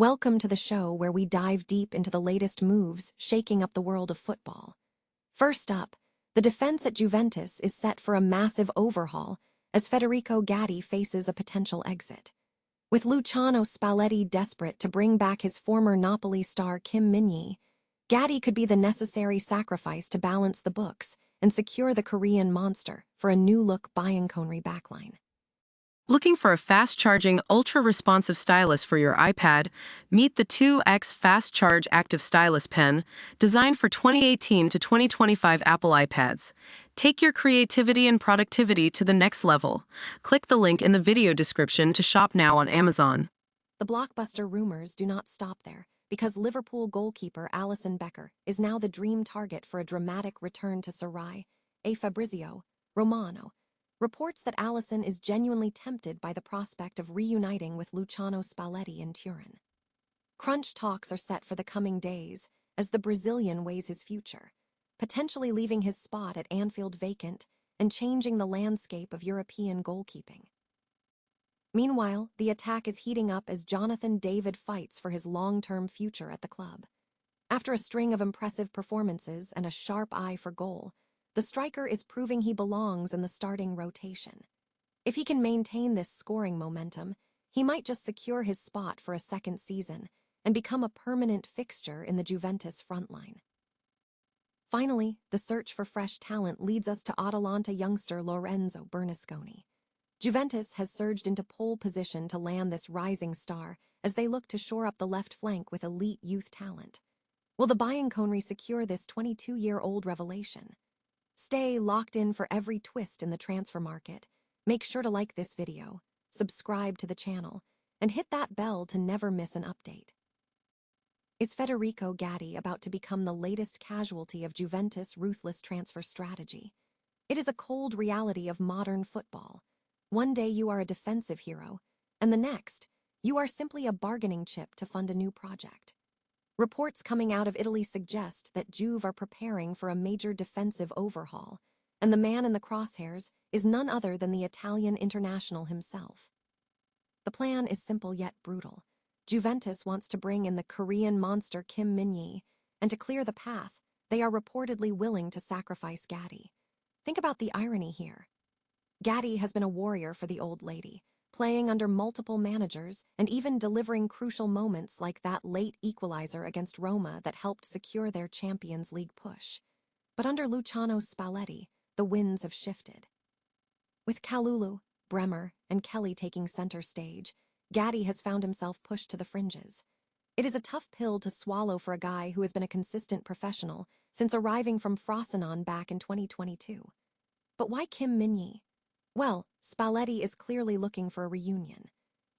Welcome to the show where we dive deep into the latest moves shaking up the world of football. First up, the defense at Juventus is set for a massive overhaul as Federico Gatti faces a potential exit. With Luciano Spalletti desperate to bring back his former Napoli star Kim Min-jae, Gatti could be the necessary sacrifice to balance the books and secure the Korean monster for a new-look Bianconeri backline. Looking for a fast-charging, ultra-responsive stylus for your iPad? Meet the 2X Fast Charge Active Stylus Pen, designed for 2018 to 2025 Apple iPads. Take your creativity and productivity to the next level. Click the link in the video description to shop now on Amazon. The blockbuster rumors do not stop there, because Liverpool goalkeeper Alisson Becker is now the dream target for a dramatic return to Serie A. Fabrizio Romano reports that Alisson is genuinely tempted by the prospect of reuniting with Luciano Spalletti in Turin. Crunch talks are set for the coming days as the Brazilian weighs his future, potentially leaving his spot at Anfield vacant and changing the landscape of European goalkeeping. Meanwhile, the attack is heating up as Jonathan David fights for his long-term future at the club. After a string of impressive performances and a sharp eye for goal, the striker is proving he belongs in the starting rotation. If he can maintain this scoring momentum, he might just secure his spot for a second season and become a permanent fixture in the Juventus frontline. Finally, the search for fresh talent leads us to Atalanta youngster Lorenzo Bernasconi. Juventus has surged into pole position to land this rising star as they look to shore up the left flank with elite youth talent. Will the Bianconeri secure this 22-year-old revelation? Stay locked in for every twist in the transfer market. Make sure to like this video, subscribe to the channel, and hit that bell to never miss an update. Is Federico Gatti about to become the latest casualty of Juventus' ruthless transfer strategy? It is a cold reality of modern football. One day you are a defensive hero, and the next, you are simply a bargaining chip to fund a new project. Reports coming out of Italy suggest that Juve are preparing for a major defensive overhaul, and the man in the crosshairs is none other than the Italian international himself. The plan is simple yet brutal. Juventus wants to bring in the Korean monster Kim Min-jae, and to clear the path, they are reportedly willing to sacrifice Gatti. Think about the irony here. Gatti has been a warrior for the old lady, playing under multiple managers and even delivering crucial moments like that late equalizer against Roma that helped secure their Champions League push. But under Luciano Spalletti, the winds have shifted. With Kalulu, Bremer, and Kelly taking center stage, Gatti has found himself pushed to the fringes. It is a tough pill to swallow for a guy who has been a consistent professional since arriving from Frosinone back in 2022. But why Kim Min-jae? Well, Spalletti is clearly looking for a reunion.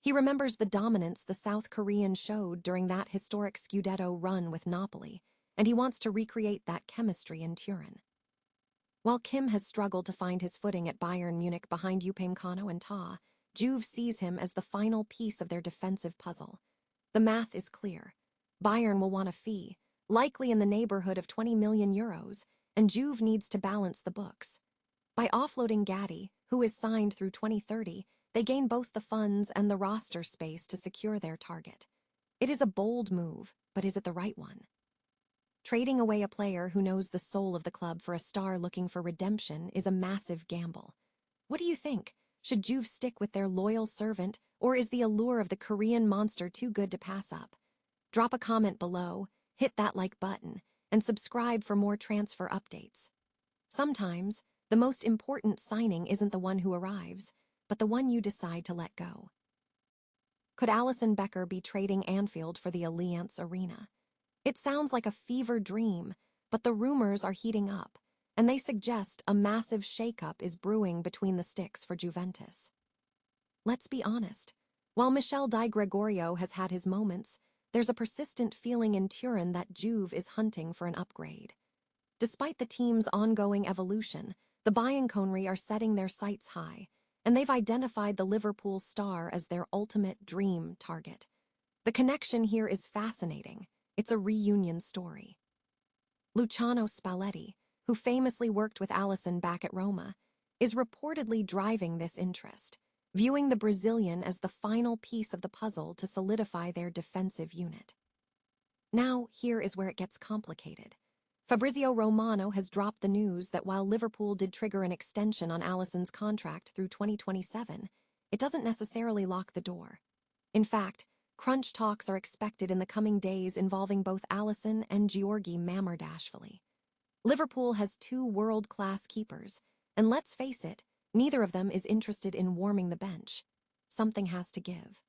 He remembers the dominance the South Korean showed during that historic Scudetto run with Napoli, and he wants to recreate that chemistry in Turin. While Kim has struggled to find his footing at Bayern Munich behind Upamecano and Ta, Juve sees him as the final piece of their defensive puzzle. The math is clear. Bayern will want a fee, likely in the neighborhood of 20 million euros, and Juve needs to balance the books. By offloading Gatti, who is signed through 2030, they gain both the funds and the roster space to secure their target. It is a bold move, but is it the right one? Trading away a player who knows the soul of the club for a star looking for redemption is a massive gamble. What do you think? Should Juve stick with their loyal servant, or is the allure of the Korean monster too good to pass up? Drop a comment below, hit that like button, and subscribe for more transfer updates. Sometimes, the most important signing isn't the one who arrives, but the one you decide to let go. Could Alisson Becker be trading Anfield for the Allianz Arena? It sounds like a fever dream, but the rumors are heating up, and they suggest a massive shakeup is brewing between the sticks for Juventus. Let's be honest. While Michel Di Gregorio has had his moments, there's a persistent feeling in Turin that Juve is hunting for an upgrade. Despite the team's ongoing evolution, the Bianconeri are setting their sights high, and they've identified the Liverpool star as their ultimate dream target. The connection here is fascinating. It's a reunion story. Luciano Spalletti, who famously worked with Alisson back at Roma, is reportedly driving this interest. viewing the Brazilian as the final piece of the puzzle to solidify their defensive unit. Now, here is where it gets complicated. Fabrizio Romano has dropped the news that while Liverpool did trigger an extension on Alisson's contract through 2027, it doesn't necessarily lock the door. In fact, crunch talks are expected in the coming days involving both Alisson and Georgi Mamardashvili. Liverpool has two world-class keepers, and let's face it, neither of them is interested in warming the bench. Something has to give.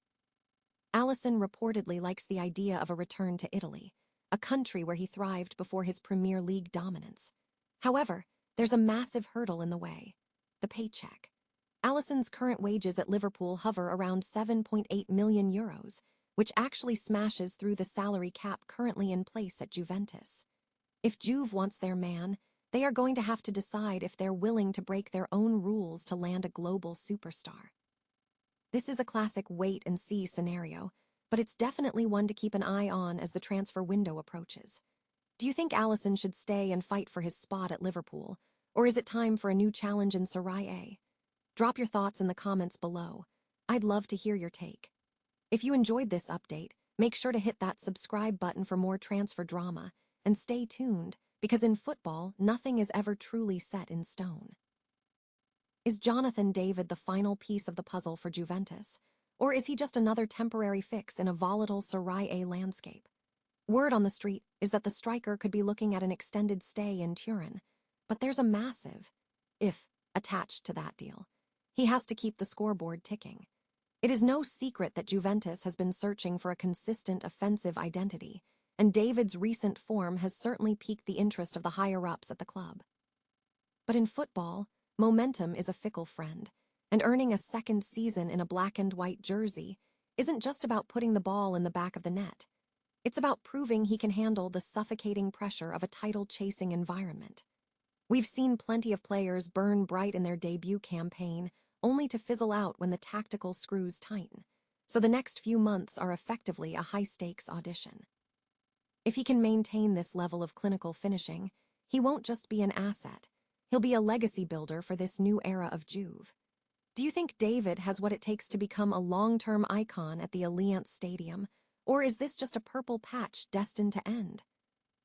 Alisson reportedly likes the idea of a return to Italy, a country where he thrived before his Premier League dominance. However, there's a massive hurdle in the way: the paycheck. Alisson's current wages at Liverpool hover around €7.8 million, which actually smashes through the salary cap currently in place at Juventus. If Juve wants their man, they are going to have to decide if they're willing to break their own rules to land a global superstar. This is a classic wait-and-see scenario, but it's definitely one to keep an eye on as the transfer window approaches. Do you think Alisson should stay and fight for his spot at Liverpool, or is it time for a new challenge in Serie A? Drop your thoughts in the comments below. I'd love to hear your take. If you enjoyed this update, make sure to hit that subscribe button for more transfer drama, and stay tuned, because in football, nothing is ever truly set in stone. Is Jonathan David the final piece of the puzzle for Juventus, or is he just another temporary fix in a volatile Serie A landscape? Word on the street is that the striker could be looking at an extended stay in Turin, but there's a massive if attached to that deal. He has to keep the scoreboard ticking. It is no secret that Juventus has been searching for a consistent offensive identity, and David's recent form has certainly piqued the interest of the higher-ups at the club. But in football, momentum is a fickle friend, and earning a second season in a black-and-white jersey isn't just about putting the ball in the back of the net. It's about proving he can handle the suffocating pressure of a title-chasing environment. We've seen plenty of players burn bright in their debut campaign, only to fizzle out when the tactical screws tighten, so the next few months are effectively a high-stakes audition. If he can maintain this level of clinical finishing, he won't just be an asset, he'll be a legacy builder for this new era of Juve. Do you think David has what it takes to become a long-term icon at the Allianz Stadium, or is this just a purple patch destined to end?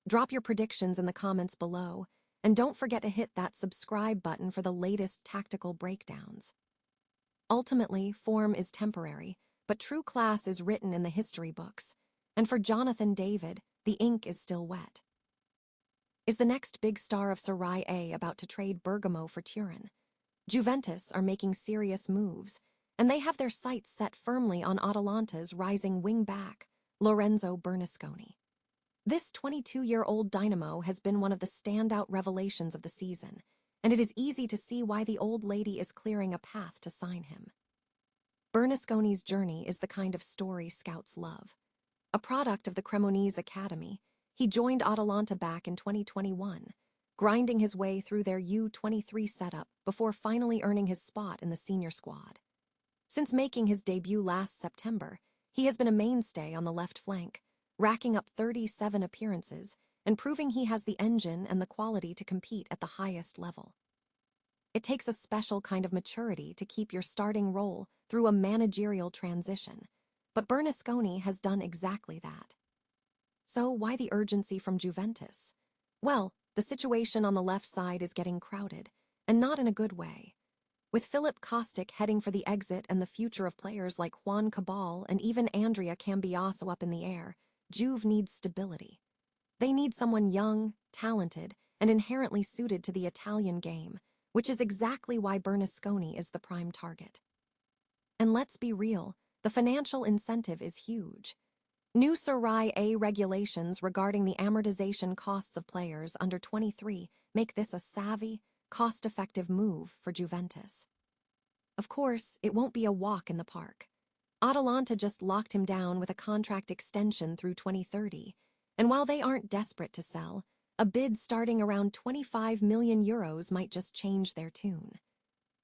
Drop your predictions in the comments below, and don't forget to hit that subscribe button for the latest tactical breakdowns. Ultimately, form is temporary, but true class is written in the history books, and for Jonathan David, the ink is still wet. Is the next big star of Serie A about to trade Bergamo for Turin? Juventus are making serious moves, and they have their sights set firmly on Atalanta's rising wing-back, Lorenzo Bernasconi. This 22-year-old dynamo has been one of the standout revelations of the season, and it is easy to see why the old lady is clearing a path to sign him. Bernasconi's journey is the kind of story scouts love. A product of the Cremonese Academy, he joined Atalanta back in 2021, grinding his way through their U23 setup before finally earning his spot in the senior squad. Since making his debut last September, he has been a mainstay on the left flank, racking up 37 appearances and proving he has the engine and the quality to compete at the highest level. It takes a special kind of maturity to keep your starting role through a managerial transition, but Bernasconi has done exactly that. So why the urgency from Juventus? Well, the situation on the left side is getting crowded, and not in a good way. With Philip Kostic heading for the exit and the future of players like Juan Cabal and even Andrea Cambiaso up in the air, Juve needs stability. They need someone young, talented, and inherently suited to the Italian game, which is exactly why Bernasconi is the prime target. And let's be real, the financial incentive is huge. New Serie A regulations regarding the amortization costs of players under 23 make this a savvy, cost-effective move for Juventus. Of course, it won't be a walk in the park. Atalanta just locked him down with a contract extension through 2030, and while they aren't desperate to sell, a bid starting around €25 million might just change their tune.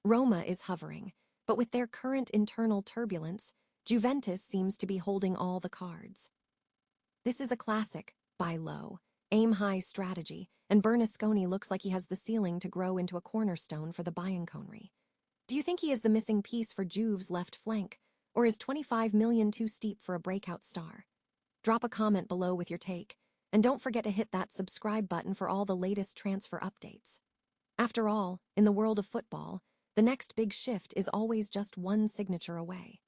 Roma is hovering, but with their current internal turbulence, Juventus seems to be holding all the cards. This is a classic buy low, aim high strategy, and Bernasconi looks like he has the ceiling to grow into a cornerstone for the Bianconeri. Do you think he is the missing piece for Juve's left flank, or is 25 million too steep for a breakout star? Drop a comment below with your take, and don't forget to hit that subscribe button for all the latest transfer updates. After all, in the world of football, the next big shift is always just one signature away.